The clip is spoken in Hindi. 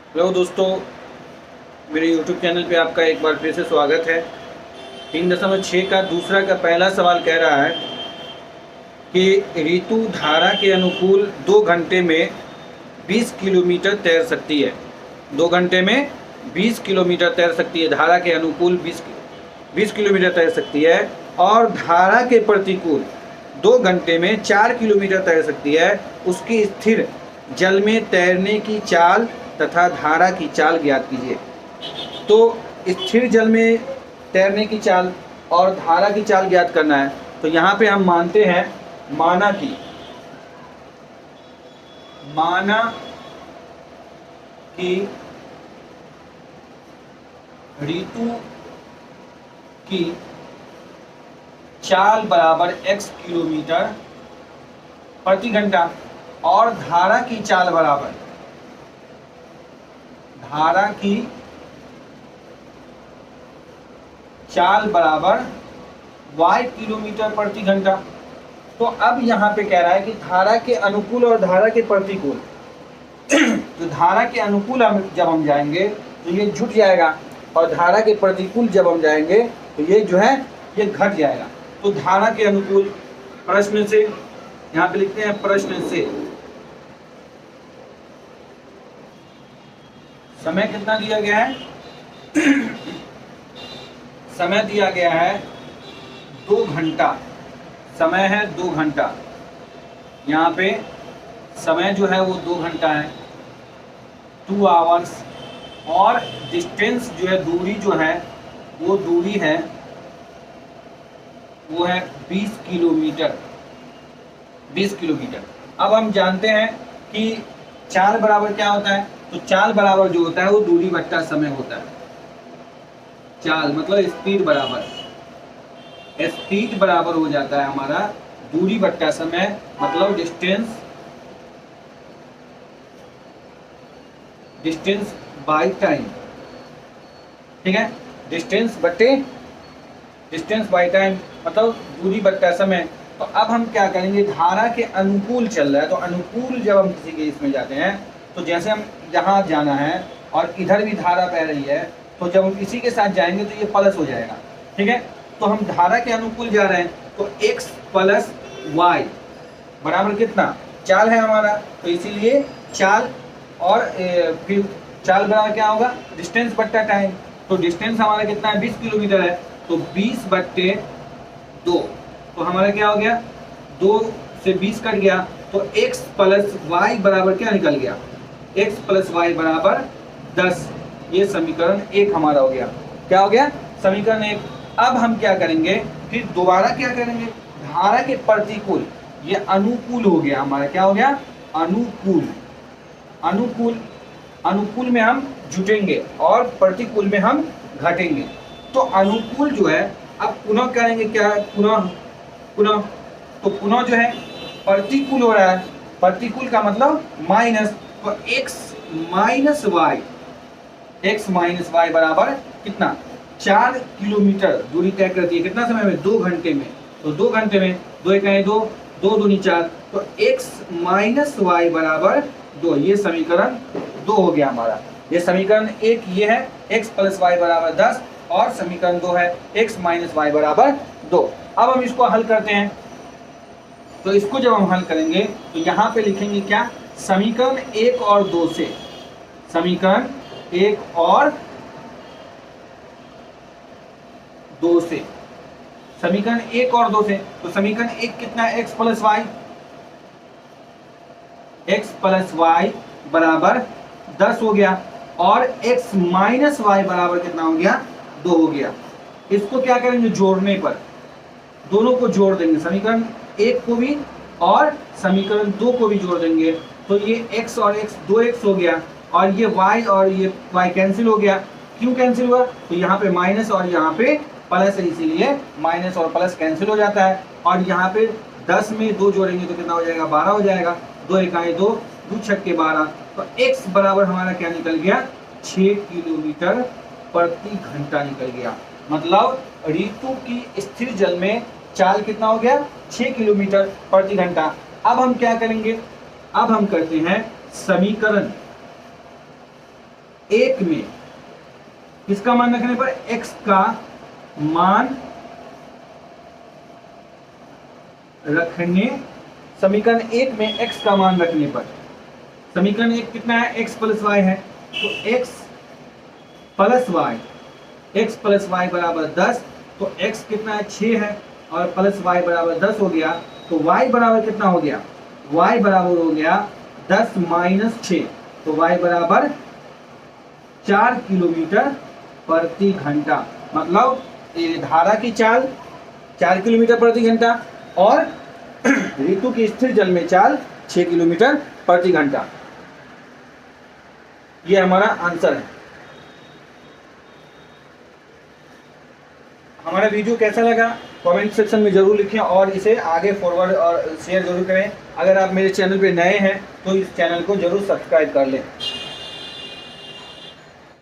हेलो दोस्तों, मेरे YouTube चैनल पे आपका एक बार फिर से स्वागत है। 3.6 का दूसरा का पहला सवाल कह रहा है कि ऋतु धारा के अनुकूल 2 घंटे में 20 किलोमीटर तैर सकती है। 2 घंटे में 20 किलोमीटर तैर सकती है। धारा के अनुकूल 20 किलोमीटर तैर सकती है और धारा के प्रतिकूल 2 घंटे में 4 किलोमीटर तैर सकती है। उसकी स्थिर जल में तैरने की चाल तथा धारा की चाल ज्ञात कीजिए। तो स्थिर जल में तैरने की चाल और धारा की चाल ज्ञात करना है। तो यहाँ पे हम मानते हैं माना कि ऋतु की चाल बराबर x किलोमीटर प्रति घंटा और धारा की चाल बराबर y किलोमीटर प्रति घंटा। तो अब यहाँ पे कह रहा है कि धारा के अनुकूल और धारा के प्रतिकूल तो धारा के अनुकूल जब हम जाएंगे तो ये जुट जाएगा और धारा के प्रतिकूल जब हम जाएंगे तो ये जो है ये घट जाएगा। तो धारा के अनुकूल प्रश्न से यहाँ पे लिखते हैं, प्रश्न से समय कितना दिया गया है? समय दिया गया है 2 घंटा। समय है 2 घंटा। यहाँ पे समय जो है वो 2 घंटा है, 2 आवर्स। और डिस्टेंस जो है, दूरी जो है वो दूरी है वो है 20 किलोमीटर। 20 किलोमीटर। अब हम जानते हैं कि चाल बराबर क्या होता है। तो चाल बराबर जो होता है वो दूरी बट्टा समय होता है। चाल मतलब स्पीड बराबर हो जाता है हमारा दूरी बट्टा समय, मतलब डिस्टेंस बाई टाइम। ठीक है, डिस्टेंस बाई टाइम मतलब दूरी बट्टा समय। तो अब हम क्या करेंगे, धारा के अनुकूल चल रहा है तो अनुकूल जब हम किसी केस में जाते हैं तो जैसे हम यहाँ जाना है और इधर भी धारा बह रही है तो जब हम इसी के साथ जाएंगे तो ये प्लस हो जाएगा। ठीक है, तो हम धारा के अनुकूल जा रहे हैं तो x प्लस वाई बराबर कितना, चाल है हमारा। तो इसीलिए चाल और फिर चाल बराबर क्या होगा, डिस्टेंस बट्टा टाइम। तो डिस्टेंस हमारा कितना है, 20 किलोमीटर है। तो 20/2 तो हमारा क्या हो गया, 2 से 20 कट गया तो x प्लस वाई बराबर क्या निकल गया, x प्लस वाई बराबर 10। ये समीकरण 1 हमारा हो गया। क्या हो गया, समीकरण 1। अब हम क्या करेंगे, फिर दोबारा क्या करेंगे, धारा के प्रतिकूल, ये अनुकूल हो गया हमारा। क्या हो गया, अनुकूल में हम जुटेंगे और प्रतिकूल में हम घटेंगे। तो अनुकूल जो है, अब पुनः करेंगे क्या, पुनः तो पुनः जो है प्रतिकूल हो रहा है। प्रतिकूल का मतलब माइनस, तो x माइनस वाई बराबर कितना, 4 किलोमीटर दूरी तय करती है। कितना समय में, 2 घंटे में। तो 2 घंटे में 2 1 2, 2 दूनी 4, तो x माइनस वाई बराबर 2। ये समीकरण 2 हो गया हमारा। ये समीकरण 1 ये है, x प्लस वाई बराबर 10 और समीकरण 2 है x माइनस वाई बराबर 2। अब हम इसको हल करते हैं। तो इसको जब हम हल करेंगे तो यहाँ पे लिखेंगे क्या, समीकरण 1 और 2 से, समीकरण 1 और 2 से, समीकरण 1 और 2 से। तो समीकरण 1 कितना है, x प्लस वाई बराबर 10 हो गया और x माइनस वाई बराबर कितना हो गया, 2 हो गया। इसको क्या करेंगे, जोड़ने पर दोनों को जोड़ देंगे, समीकरण 1 को भी और समीकरण 2 को भी जोड़ देंगे। तो ये x और x 2x हो गया और ये y और ये y कैंसिल हो गया। क्यों कैंसिल हुआ, तो यहाँ पे माइनस और यहाँ पे प्लस है, इसीलिए माइनस और प्लस कैंसिल हो जाता है। और यहाँ पे 10 में 2 जोड़ेंगे तो कितना हो जाएगा, 12 हो जाएगा। 2 1 2, 2 6 12। तो x बराबर हमारा क्या निकल गया, 6 किलोमीटर प्रति घंटा निकल गया। मतलब ऋतु की स्थिर जल में चाल कितना हो गया, 6 किलोमीटर प्रति घंटा। अब हम क्या करेंगे, अब हम करते हैं समीकरण एक में किसका मान रखने पर, x का मान रखने, समीकरण 1 में x का मान रखने पर, समीकरण 1 कितना है, x प्लस वाई है, तो x प्लस वाई बराबर 10, तो x कितना है 6 है और प्लस वाई बराबर 10 हो गया, तो y बराबर कितना हो गया, y बराबर हो गया 10 माइनस 6, तो y बराबर 4 किलोमीटर प्रति घंटा। मतलब ये धारा की चाल 4 किलोमीटर प्रति घंटा और ऋतु की स्थिर जल में चाल 6 किलोमीटर प्रति घंटा। ये हमारा आंसर है। हमारा वीडियो कैसा लगा कमेंट सेक्शन में जरूर लिखें और इसे आगे फॉरवर्ड और शेयर जरूर करें। अगर आप मेरे चैनल पे नए हैं तो इस चैनल को जरूर सब्सक्राइब कर लें।